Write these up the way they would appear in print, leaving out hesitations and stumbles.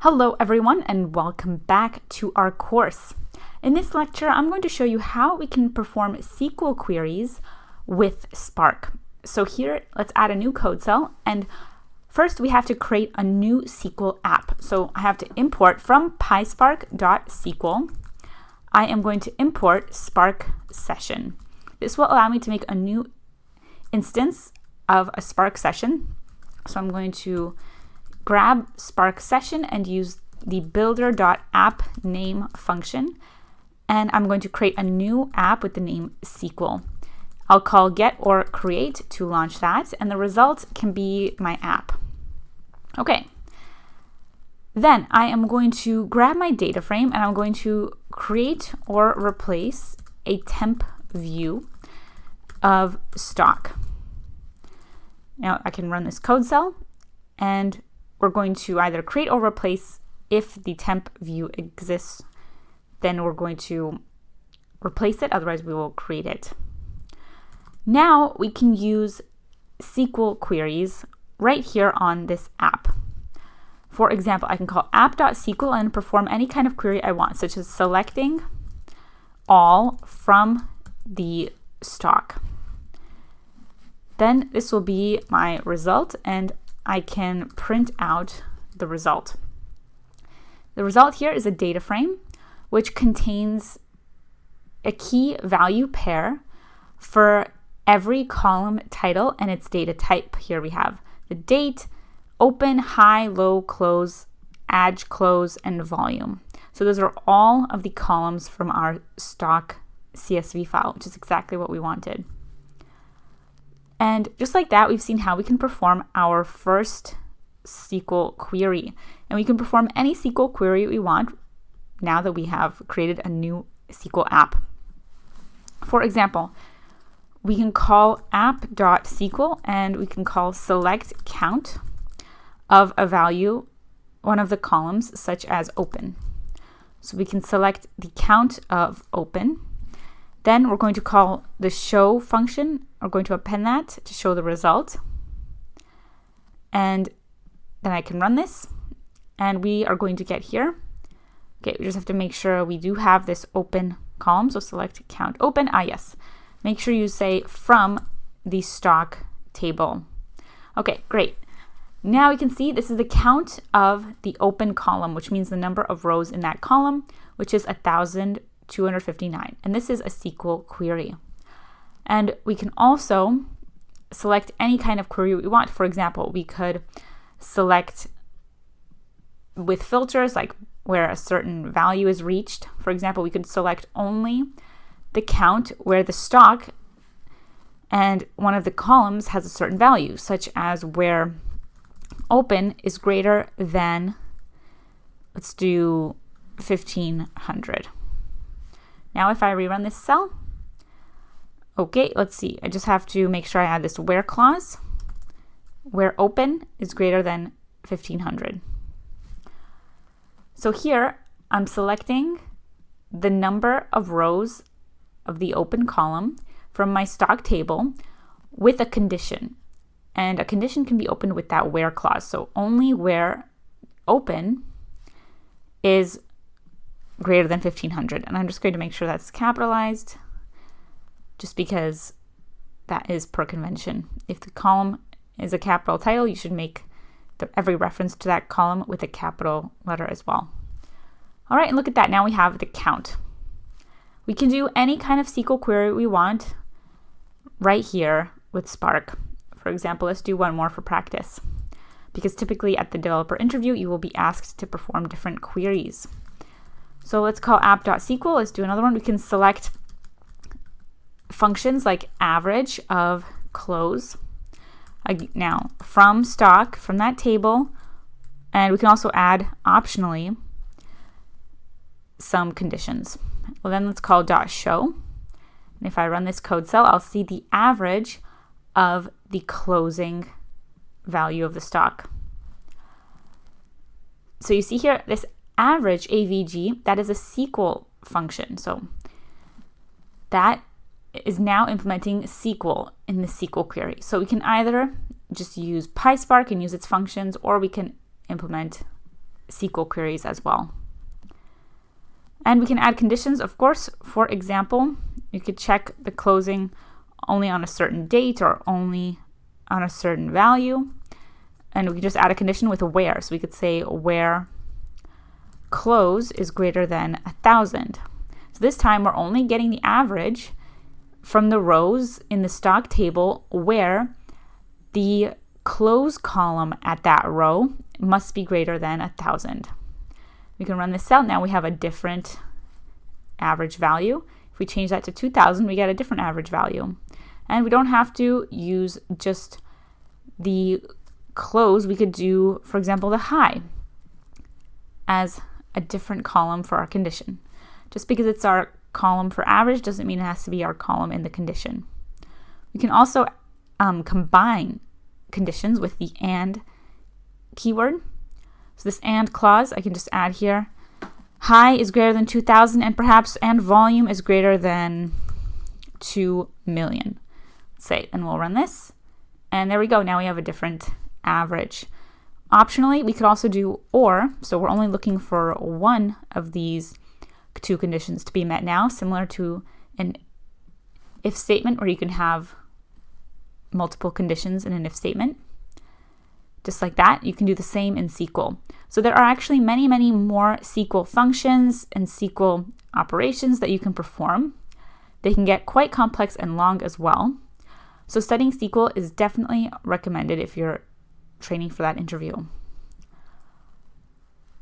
Hello everyone and welcome back to our course. In this lecture, I'm going to show you how we can perform SQL queries with Spark. So here, let's add a new code cell, and first we have to create a new SQL app. So I have to import from pyspark.sql. I am going to import Spark session. This will allow me to make a new instance of a Spark session. So I'm going to grab Spark session and use the builder.appName function, and I'm going to create a new app with the name SQL. I'll call get or create to launch that, and the result can be my app. Okay, then I am going to grab my data frame and I'm going to create or replace a temp view of stock. Now I can run this code cell, and we're going to either create or replace. If the temp view exists, then we're going to replace it, otherwise we will create it. Now we can use SQL queries right here on this app. For example, I can call app.sql and perform any kind of query I want, such as selecting all from the stock. Then this will be my result, and I can print out the result. The result here is a data frame which contains a key value pair for every column title and its data type. Here we have the date, open, high, low, close, add, close, and volume. So those are all of the columns from our stock CSV file, which is exactly what we wanted. And just like that, we've seen how we can perform our first SQL query. And we can perform any SQL query we want now that we have created a new SQL app. For example, we can call app.sql and we can call select count of a value, one of the columns, such as open. So we can select the count of open. Then we're going to call the show function. We're going to append that to show the result. And then I can run this, and we are going to get here. Okay, we just have to make sure we do have this open column. So select count open. Yes. Make sure you say from the stock table. Okay, great. Now we can see this is the count of the open column, which means the number of rows in that column, which is 1,259. And this is a SQL query. And we can also select any kind of query we want. For example, we could select with filters, like where a certain value is reached. For example, we could select only the count where the stock and one of the columns has a certain value, such as where open is greater than, let's do 1,500. Now if I rerun this cell, okay, let's see. I just have to make sure I add this where clause, where open is greater than 1,500. So here I'm selecting the number of rows of the open column from my stock table with a condition. And a condition can be opened with that where clause. So only where open is greater than 1,500. And I'm just going to make sure that's capitalized, just because that is per convention. If the column is a capital title, you should make every reference to that column with a capital letter as well. All right, and look at that. Now we have the count. We can do any kind of SQL query we want right here with Spark. For example, let's do one more for practice, because typically at the developer interview, you will be asked to perform different queries. So let's call app.sql. Let's do another one. We can select functions like average of close. Now from stock, from that table, and we can also add optionally some conditions. Well, then let's call .show. And if I run this code cell, I'll see the average of the closing value of the stock. So you see here, this average AVG, that is a SQL function. So that is now implementing SQL in the SQL query. So we can either just use PySpark and use its functions, or we can implement SQL queries as well. And we can add conditions, of course. For example, you could check the closing only on a certain date or only on a certain value. And we can just add a condition with a where. So we could say where close is greater than 1,000. So this time we're only getting the average from the rows in the stock table where the close column at that row must be greater than 1,000. We can run this out. Now we have a different average value. If we change that to 2,000, we get a different average value. And we don't have to use just the close. We could do, for example, the high as a different column for our condition. Just because it's our column for average doesn't mean it has to be our column in the condition. We can also combine conditions with the AND keyword. So this AND clause, I can just add here, high is greater than 2,000 and perhaps and volume is greater than 2 million. Let's say, and we'll run this. And there we go. Now we have a different average. Optionally, we could also do or, so we're only looking for one of these two conditions to be met now, similar to an if statement where you can have multiple conditions in an if statement. Just like that, you can do the same in SQL. So there are actually many, many more SQL functions and SQL operations that you can perform. They can get quite complex and long as well. So studying SQL is definitely recommended if you're training for that interview.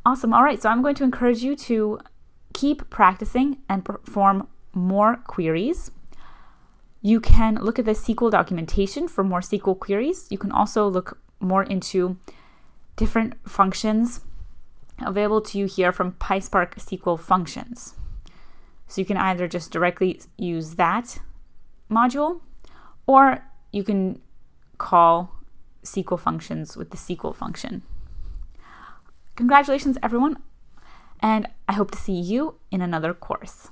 Awesome. All right, so I'm going to encourage you to keep practicing and perform more queries. You can look at the SQL documentation for more SQL queries. You can also look more into different functions available to you here from PySpark SQL functions. So you can either just directly use that module, or you can call SQL functions with the SQL function. Congratulations, everyone, and I hope to see you in another course.